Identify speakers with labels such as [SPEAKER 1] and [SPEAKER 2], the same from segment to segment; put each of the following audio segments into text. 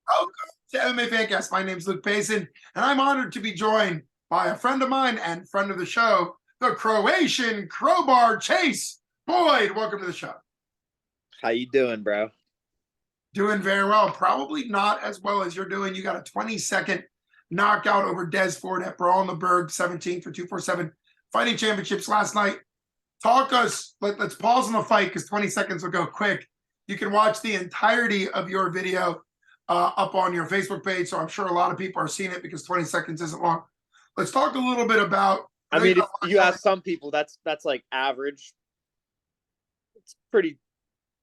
[SPEAKER 1] Welcome to MMA Fancast. My name is Luke Payson, and I'm honored to be joined by a friend of mine and friend of the show, the Croatian Crowbar Chase Boyde. Welcome to the show.
[SPEAKER 2] How you doing, bro?
[SPEAKER 1] Doing very well. Probably not as well as you're doing. You got a 20-second knockout over Des Ford at Brawl in the Burgh, 17 for 247 fighting championships last night. Let's pause on the fight because 20 seconds will go quick. You can watch the entirety of your video up on your Facebook page. So I'm sure a lot of people are seeing it because 20 seconds isn't long. Let's talk a little bit about.
[SPEAKER 2] I mean, if you ask some people, that's like average. It's pretty.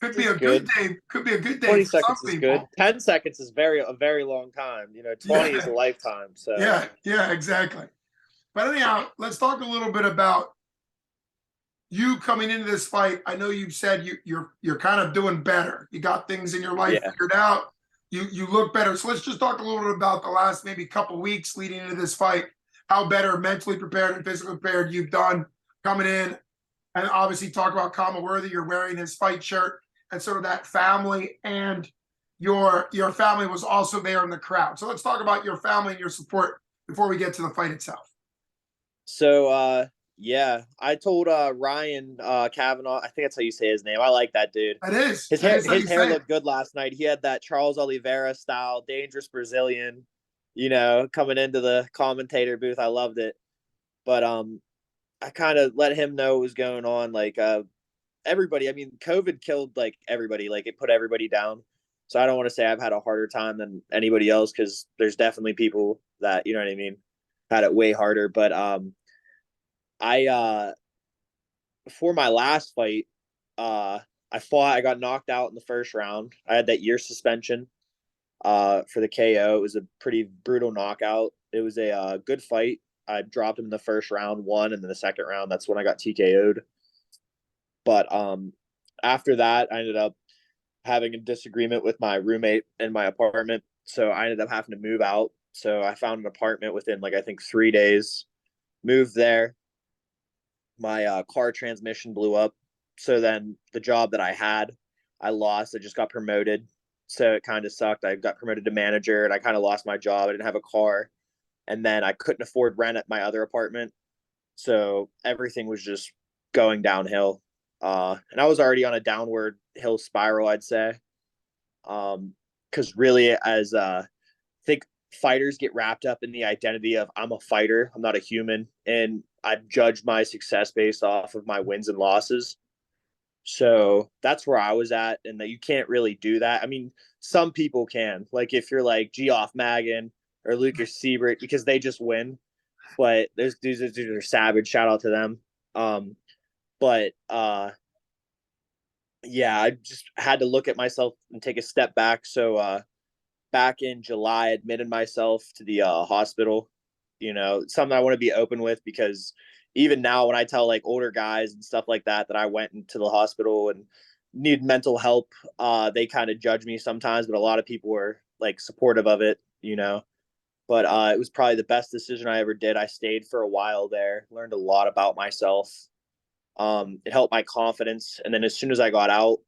[SPEAKER 1] Could be a good day. Could be a good day.
[SPEAKER 2] 20
[SPEAKER 1] for
[SPEAKER 2] seconds
[SPEAKER 1] some
[SPEAKER 2] is
[SPEAKER 1] people.
[SPEAKER 2] good. 10 seconds is a very long time. 20 is a lifetime. So
[SPEAKER 1] yeah, exactly. But anyhow, let's talk a little bit about you coming into this fight. I know you've said you're kind of doing better. You got things in your life figured out. You look better. So let's just talk a little bit about the last maybe couple weeks leading into this fight. How better mentally prepared and physically prepared you've done coming in, and obviously talk about Kama Worthy. You're wearing his fight shirt and sort of that family, and your family was also there in the crowd. So let's talk about your family and your support before we get to the fight itself.
[SPEAKER 2] So yeah, I told Ryan Kavanaugh, I think that's how you say his name. I like that dude.
[SPEAKER 1] It is.
[SPEAKER 2] His hair looked good last night. He had that Charles Oliveira style, dangerous Brazilian, coming into the commentator booth. I loved it. But I kind of let him know what was going on. Like everybody, I mean, COVID killed like everybody. Like it put everybody down. So I don't want to say I've had a harder time than anybody else, because there's definitely people that, you know what I mean, had it way harder. But I before my last fight, I got knocked out in the first round. I had that year suspension for the KO. It was a pretty brutal knockout. It was a good fight. I dropped him in the first round, won, and then the second round, that's when I got TKO'd. But after that, I ended up having a disagreement with my roommate in my apartment. So I ended up having to move out. So I found an apartment within I think 3 days, moved there. My car transmission blew up. So then the job that I had, I lost. I just got promoted. So it kind of sucked. I got promoted to manager and I kind of lost my job. I didn't have a car. And then I couldn't afford rent at my other apartment. So everything was just going downhill. And I was already on a downward hill spiral, I'd say. Because really, as I think fighters get wrapped up in the identity of I'm a fighter, I'm not a human, and I judge my success based off of my wins and losses. So that's where I was at, and that you can't really do that. I mean, some people can, like if you're like Geoff Magan or Lucas Siebert, because they just win. But those dudes are savage. Shout out to them. But yeah, I just had to look at myself and take a step back. So back in July, I admitted myself to the hospital. Something I want to be open with, because even now when I tell like older guys and stuff like that I went into the hospital and need mental help, they kind of judge me sometimes, but a lot of people were like supportive of it. But it was probably the best decision I ever did. I stayed for a while there, learned a lot about myself. It helped my confidence. And then as soon as I got out,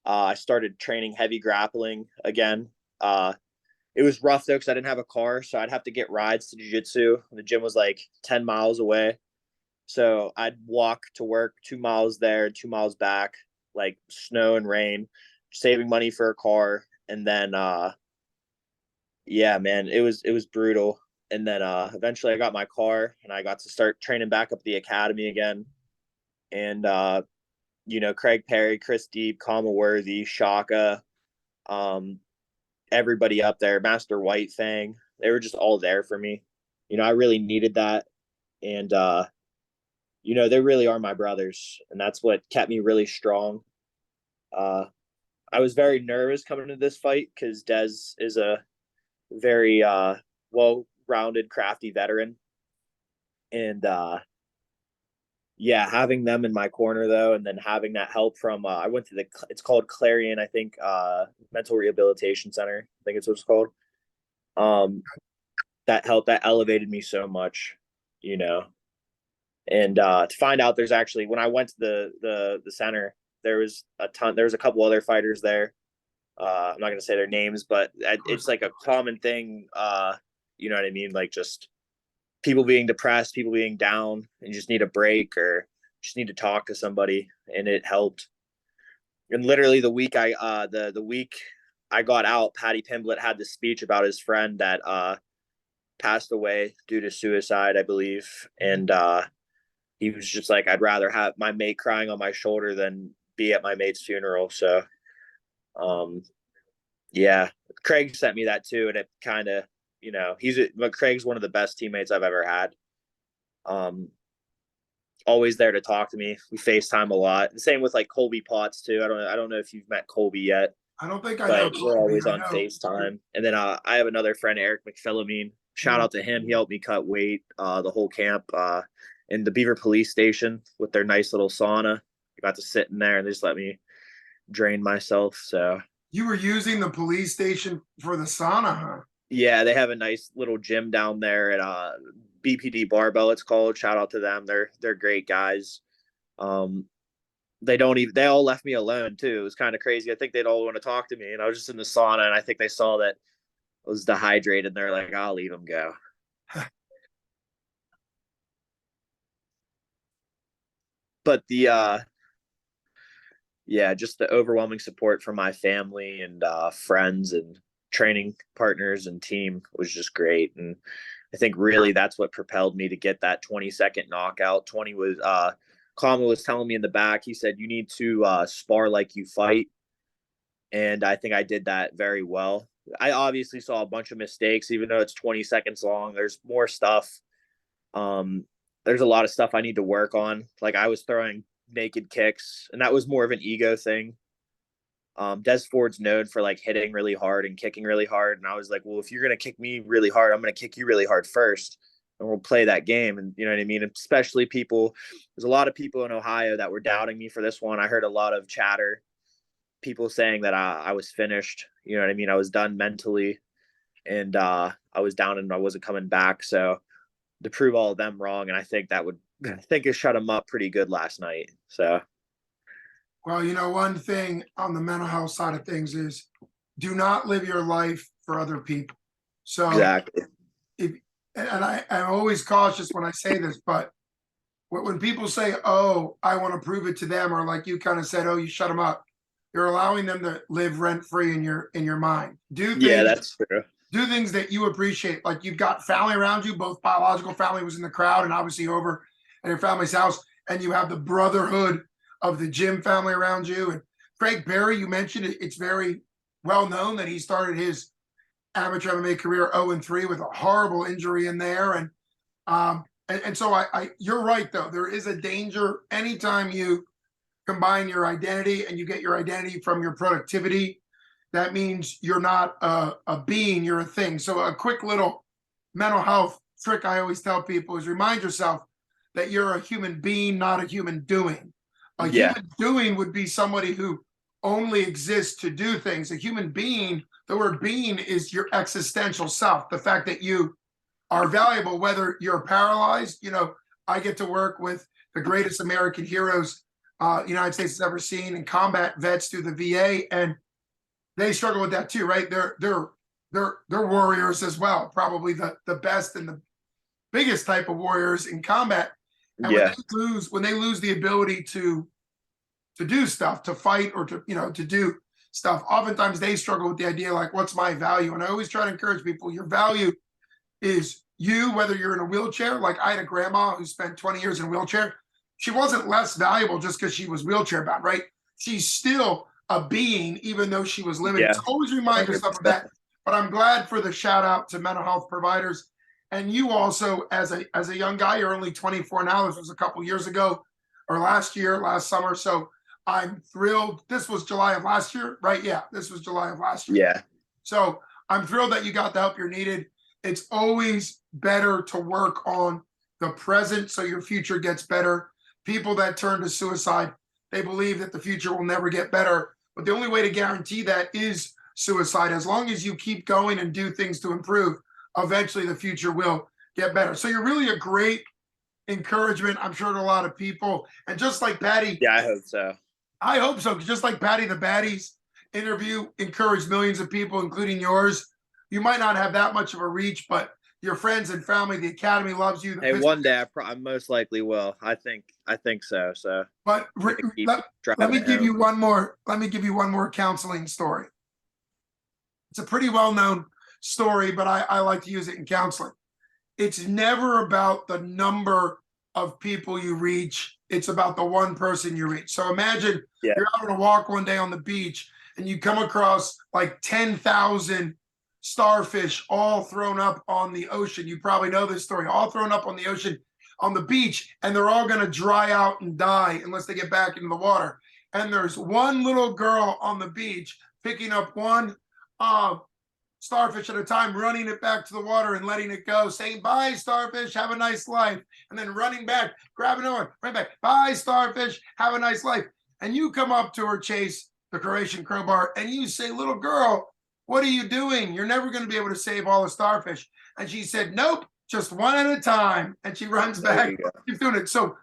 [SPEAKER 2] I started training heavy grappling again. It was rough though, because I didn't have a car, so I'd have to get rides to jiu-jitsu. The gym was like 10 miles away. So I'd walk to work 2 miles there, 2 miles back, like snow and rain, saving money for a car. And then yeah, man, it was brutal. And then eventually I got my car and I got to start training back up at the academy again. And Craig Perry, Chris Deep, Kama Worthy, Shaka, everybody up there, Master White Fang, they were just all there for me. I really needed that. And they really are my brothers, and that's what kept me really strong. I was very nervous coming into this fight because Des is a very well-rounded, crafty veteran. And yeah, having them in my corner though, and then having that help from I went to it's called Clarion, I think, mental rehabilitation center, I think it's what it's called. That helped, that elevated me so much. And to find out there's actually, when I went to the center, there was a couple other fighters there. I'm not gonna say their names, but it's like a common thing. You know what I mean? Like just people being depressed, people being down, and just need a break or just need to talk to somebody, and it helped. And literally the week I got out, Patty Pimblett had this speech about his friend that passed away due to suicide, I believe, and he was just like, I'd rather have my mate crying on my shoulder than be at my mate's funeral. So, um, yeah, Craig sent me that too, and it kind of, but Craig's one of the best teammates I've ever had. Um, Always there to talk to me. We FaceTime a lot. The same with like Colby Potts too. I don't know if you've met Colby yet,
[SPEAKER 1] I don't think I know.
[SPEAKER 2] but we're always
[SPEAKER 1] I
[SPEAKER 2] on
[SPEAKER 1] know.
[SPEAKER 2] FaceTime. And then I have another friend, Eric McPhillamine. Shout out to him. He helped me cut weight the whole camp in the Beaver Police Station with their nice little sauna. I got to sit in there and they just let me drain myself. So
[SPEAKER 1] You were using the police station for the sauna, huh?
[SPEAKER 2] yeah, they have a nice little gym down there at BPD Barbell. It's called. Shout out to them. They're great guys. Um, they all left me alone too. It was kind of crazy. I think they'd all want to talk to me, and I was just in the sauna, and I think they saw that I was dehydrated, and they're like, "I'll leave them go." But just the overwhelming support from my family and friends and training partners and team was just great. And I think really that's what propelled me to get that 20-second knockout. 20 was Kama was telling me in the back, he said, you need to spar like you fight. And I think I did that very well. I obviously saw a bunch of mistakes, even though it's 20 seconds long. There's more stuff. There's a lot of stuff I need to work on. Like I was throwing naked kicks, and that was more of an ego thing. Des Ford's known for like hitting really hard and kicking really hard. And I was like, well, if you're going to kick me really hard, I'm going to kick you really hard first and we'll play that game. And you know what I mean? Especially there's a lot of people in Ohio that were doubting me for this one. I heard a lot of chatter, people saying that I was finished. You know what I mean? I was done mentally and I was down and I wasn't coming back. So to prove all of them wrong. And I think it shut them up pretty good last night. So.
[SPEAKER 1] Well, one thing on the mental health side of things is do not live your life for other people. So
[SPEAKER 2] exactly.
[SPEAKER 1] I'm always cautious when I say this, but when people say, oh, I want to prove it to them, or like you kind of said, oh, you shut them up, you're allowing them to live rent free in your mind.
[SPEAKER 2] That's true.
[SPEAKER 1] Do things that you appreciate. Like you've got family around you, both biological family was in the crowd and obviously over at your family's house, and you have the brotherhood of the gym family around you. And Craig Berry, you mentioned it, it's very well known that he started his amateur MMA career 0-3 with a horrible injury in there. And so you're right though. There is a danger anytime you combine your identity and you get your identity from your productivity. That means you're not a being, you're a thing. So a quick little mental health trick I always tell people is remind yourself that you're a human being, not a human doing. A human doing would be somebody who only exists to do things. A human being, the word being is your existential self, the fact that you are valuable, whether you're paralyzed. I get to work with the greatest American heroes the United States has ever seen, and combat vets through the VA, and they struggle with that too, right? They're warriors as well, probably the best and the biggest type of warriors in combat. And when they lose the ability to do stuff, to fight or to do stuff, oftentimes they struggle with the idea like, what's my value? And I always try to encourage people, your value is you, whether you're in a wheelchair. Like I had a grandma who spent 20 years in a wheelchair. She wasn't less valuable just because she was wheelchair bound, right? She's still a being, even though she was limited. So always remind yourself of that. But I'm glad for the shout out to mental health providers. And you also, as a young guy, you're only 24 now. This was a couple years ago or last summer. So I'm thrilled. This was July of last year, right? Yeah, this was July of last year.
[SPEAKER 2] Yeah.
[SPEAKER 1] So I'm thrilled that you got the help you needed. It's always better to work on the present so your future gets better. People that turn to suicide, they believe that the future will never get better. But the only way to guarantee that is suicide. As long as you keep going and do things to improve, eventually the future will get better. So you're really a great encouragement, I'm sure, to a lot of people. And just like Patty.
[SPEAKER 2] Yeah, I hope so.
[SPEAKER 1] I hope so. Just like Patty the Baddies interview, encourage millions of people, including yours. You might not have that much of a reach, but your friends and family, the academy loves you.
[SPEAKER 2] Hey, one day I most likely will. I think so. So,
[SPEAKER 1] but let me give you one more. Let me give you one more counseling story. It's a pretty well-known story, but I like to use it in counseling. It's never about the number of people you reach. It's about the one person you reach. So imagine you're out on a walk one day on the beach and you come across like 10,000 starfish all thrown up on the ocean. You probably know this story, all thrown up on the ocean on the beach, and they're all going to dry out and die unless they get back into the water. And there's one little girl on the beach picking up one starfish at a time, running it back to the water and letting it go, saying, bye, starfish, have a nice life. And then running back, grabbing another one, right back, bye, starfish, have a nice life. And you come up to her, Chase, the Croatian Crowbar, and you say, little girl, what are you doing? You're never going to be able to save all the starfish. And she said, nope, just one at a time. And she runs back, keeps doing it. So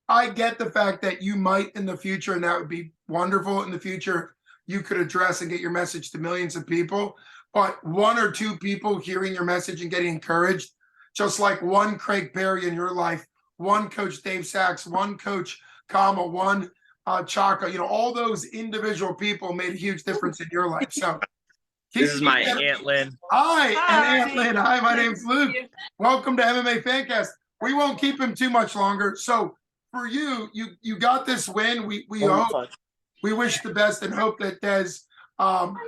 [SPEAKER 1] I get the fact that you might in the future, and that would be wonderful in the future, you could address and get your message to millions of people. But one or two people hearing your message and getting encouraged, just like one Craig Perry in your life, one Coach Dave Sachs, one Coach Kama, one Chaka, all those individual people made a huge difference in your life. So
[SPEAKER 2] this is my Aunt Lynn.
[SPEAKER 1] Hi, and Aunt Lynn. Hi, my name's Luke. Welcome to MMA Fancast. We won't keep him too much longer. So for you got this win. We hope, we wish the best and hope that Des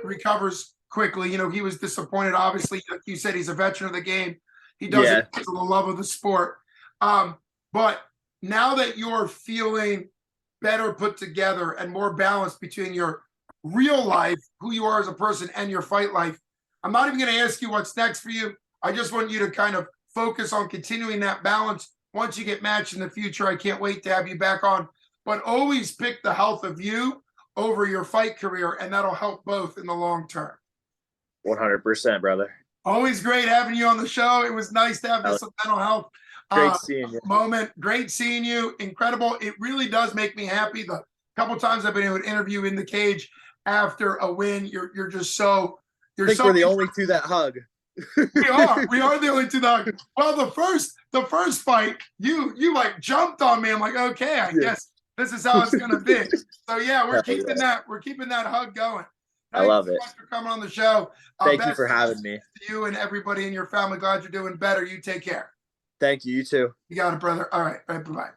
[SPEAKER 1] recovers quickly. He was disappointed. Obviously, like you said, he's a veteran of the game. He does it because of the love of the sport. But now that you're feeling better put together and more balanced between your real life, who you are as a person, and your fight life, I'm not even going to ask you what's next for you. I just want you to kind of focus on continuing that balance. Once you get matched in the future, I can't wait to have you back on. But always pick the health of you over your fight career, and that'll help both in the long term.
[SPEAKER 2] 100%, brother.
[SPEAKER 1] Always great having you on the show. It was nice to have this mental health
[SPEAKER 2] great seeing you.
[SPEAKER 1] moment. Great seeing you. Incredible. It really does make me happy. The couple times I've been able to interview in the cage after a win, you're just so.
[SPEAKER 2] I think we're the only two that hug.
[SPEAKER 1] We are the only two that hug. Well, the first fight, you like jumped on me. I'm like, okay, I guess this is how it's gonna be. So yeah, we're keeping that hug going.
[SPEAKER 2] I love it.
[SPEAKER 1] Thanks for coming on the show.
[SPEAKER 2] Thank you for having me.
[SPEAKER 1] You and everybody in your family. Glad you're doing better. You take care.
[SPEAKER 2] Thank you. You too.
[SPEAKER 1] You got it, brother. All right. Bye-bye.